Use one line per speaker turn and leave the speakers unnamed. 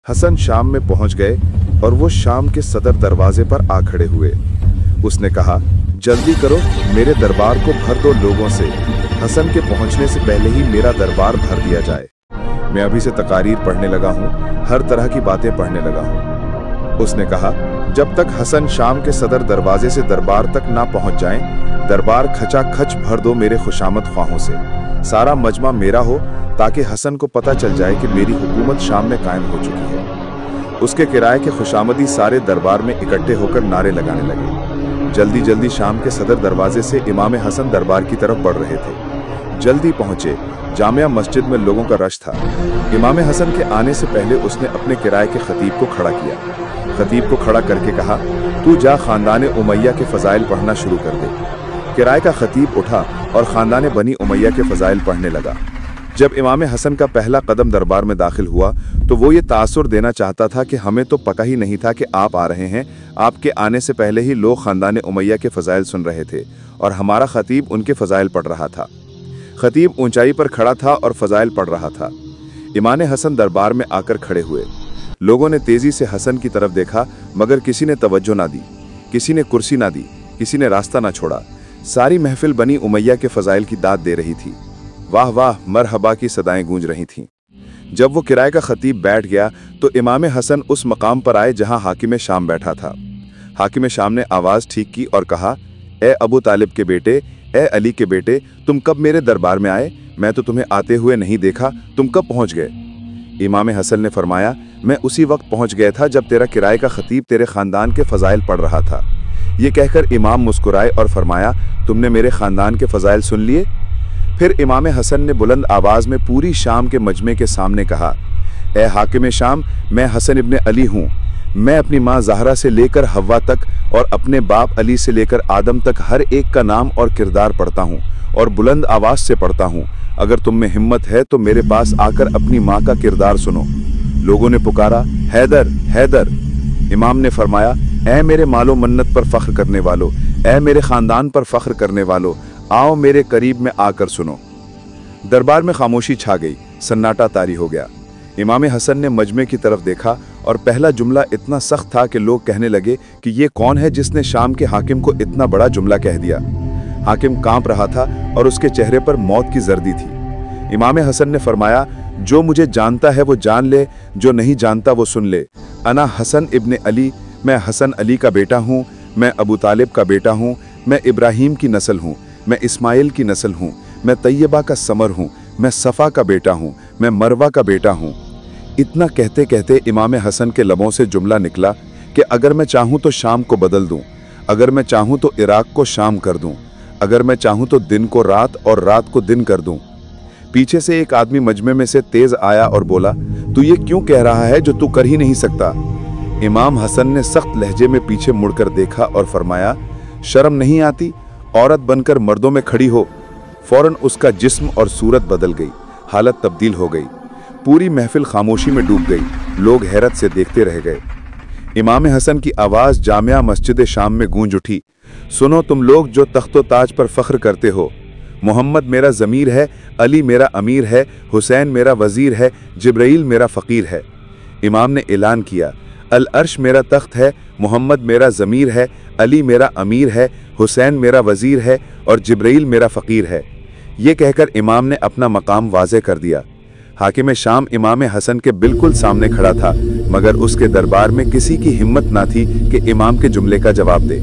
हसन शाम में पहुंच गए और वो शाम के सदर दरवाजे पर आ खड़े हुए। उसने कहा, जल्दी करो, मेरे दरबार को भर दो लोगों से। हसन के पहुंचने से पहले ही मेरा दरबार भर दिया जाए। मैं अभी से तकारीर पढ़ने लगा हूं, हर तरह की बातें पढ़ने लगा हूं। उसने कहा, जब तक हसन शाम के सदर दरवाजे से दरबार तक ना पहुंच जाएं, दरबार खचाखच भर दो मेरे खुशामद ख्वाहों से। सारा मजमा मेरा हो ताकि हसन को पता चल जाए कि मेरी हुकूमत शाम में कायम हो चुकी है। उसके किराए के खुशामदी सारे दरबार में इकट्ठे होकर नारे लगाने लगे। जल्दी जल्दी शाम के सदर दरवाजे से इमाम हसन दरबार की तरफ बढ़ रहे थे। जल्दी पहुंचे। जामिया मस्जिद में लोगों का रश था। इमाम हसन के आने से पहले उसने अपने किराए के खतीब को खड़ा किया। खतीब को खड़ा करके कहा, तू जा खानदान उमैया के फजाइल पढ़ना शुरू कर दे। किराए का खतीब उठा और खानदान बनी उमैया के फजाइल पढ़ने लगा। जब इमाम हसन का पहला कदम दरबार में दाखिल हुआ तो वो ये तासुर देना चाहता था कि हमें तो पता ही नहीं था कि आप आ रहे हैं। आपके आने से पहले ही लोग खानदान उमैया के फजाइल सुन रहे थे और हमारा खतीब उनके फजाइल पढ़ रहा था। खतीब ऊंचाई पर खड़ा था और फजाइल पढ़ रहा था। इमाम हसन दरबार में आकर खड़े हुए। लोगों ने तेजी से हसन की तरफ देखा, मगर किसी ने तवज्जो ना दी, किसी ने कुर्सी ना दी, किसी ने रास्ता ना छोड़ा। सारी महफिल बनी उमैया के फजाइल की दाद दे रही थी। वाह वाह मरहबा की सदाएं गूंज रही थीं। जब वो किराए का खतीब बैठ गया तो इमाम हसन उस मकाम पर आए जहां हाकिम शाम बैठा था। हाकिम शाम ने आवाज ठीक की और कहा, ए अबू तालिब के बेटे, ए अली के बेटे, तुम कब मेरे दरबार में आए? मैं तो तुम्हें आते हुए नहीं देखा, तुम कब पहुंच गए? इमाम हसन ने फरमाया, मैं उसी वक्त पहुंच गया था जब तेरा किराए का खतीब तेरे खानदान के फजाइल पढ़ रहा था। ये कहकर इमाम मुस्कुराए और फरमाया, तुमने मेरे खानदान के फजाइल सुन लिए? फिर इमाम हसन ने बुलंद आवाज में पूरी शाम के मजमे के सामने कहा, ए हाकिम शाम, मैं हसन इब्ने अली हूँ। मैं अपनी माँ ज़हरा से लेकर हव्वा तक और अपने बाप अली से लेकर आदम तक हर एक का नाम और किरदार पढ़ता हूँ और बुलंद आवाज से पढ़ता हूँ। अगर तुम में हिम्मत है तो मेरे पास आकर अपनी माँ का किरदार सुनो। लोगों ने पुकारा, हैदर हैदर। इमाम ने फरमाया, ए मेरे मालो मन्नत पर फख्र करने वालों, ए मेरे खानदान पर फख्र करने वालों, आओ मेरे करीब में आकर सुनो। दरबार में खामोशी छा गई, सन्नाटा तारी हो गया। इमाम हसन ने मजमे की तरफ देखा और पहला जुमला इतना सख्त था कि लोग कहने लगे कि ये कौन है जिसने शाम के हाकिम को इतना बड़ा जुमला कह दिया। हाकिम कांप रहा था और उसके चेहरे पर मौत की जर्दी थी। इमाम हसन ने फरमाया, जो मुझे जानता है वो जान ले, जो नहीं जानता वो सुन ले। अना हसन इब्ने अली, मैं हसन अली का बेटा हूँ, मैं अबू तालिब का बेटा हूँ, मैं इब्राहिम की नस्ल हूँ, मैं इस्माइल की नस्ल हूँ, मैं तैयबा का समर हूँ, मैं सफ़ा का बेटा हूँ, मैं मरवा का बेटा हूँ। इतना कहते कहते इमाम हसन के लबों से जुमला निकला कि अगर मैं चाहूँ तो शाम को बदल दूँ, अगर मैं चाहूँ तो इराक को शाम कर दूँ, अगर मैं चाहूँ तो दिन को रात और रात को दिन कर दूँ। पीछे से एक आदमी मजमे में से तेज आया और बोला, तू ये क्यों कह रहा है जो तू कर ही नहीं सकता? इमाम हसन ने सख्त लहजे में पीछे मुड़कर देखा और फरमाया, शर्म नहीं आती? औरत बनकर मर्दों में खड़ी हो। फौरन उसका जिस्म और सूरत बदल गई, हालत तब्दील हो गई। पूरी महफिल खामोशी में डूब गई। लोग हैरत से देखते रह गए। इमाम हसन की आवाज जामिया मस्जिद शाम में गूंज उठी, सुनो तुम लोग जो तख्तो ताज पर फख्र करते हो। मोहम्मद मेरा ज़मीर है, अली मेरा अमीर है, हुसैन मेरा वज़ीर है, जिब्राइल मेरा फ़कीर है। इमाम ने ऐलान किया, अल अर्श मेरा तख्त है, मोहम्मद मेरा ज़मीर है, अली मेरा अमीर है, हुसैन मेरा वज़ीर है और जिब्राइल मेरा फ़कीर है। ये कहकर इमाम ने अपना मकाम वाज़े कर दिया। हाकिम शाम इमाम हसन के बिल्कुल सामने खड़ा था, मगर उसके दरबार में किसी की हिम्मत ना थी कि इमाम के जुमले का जवाब दे।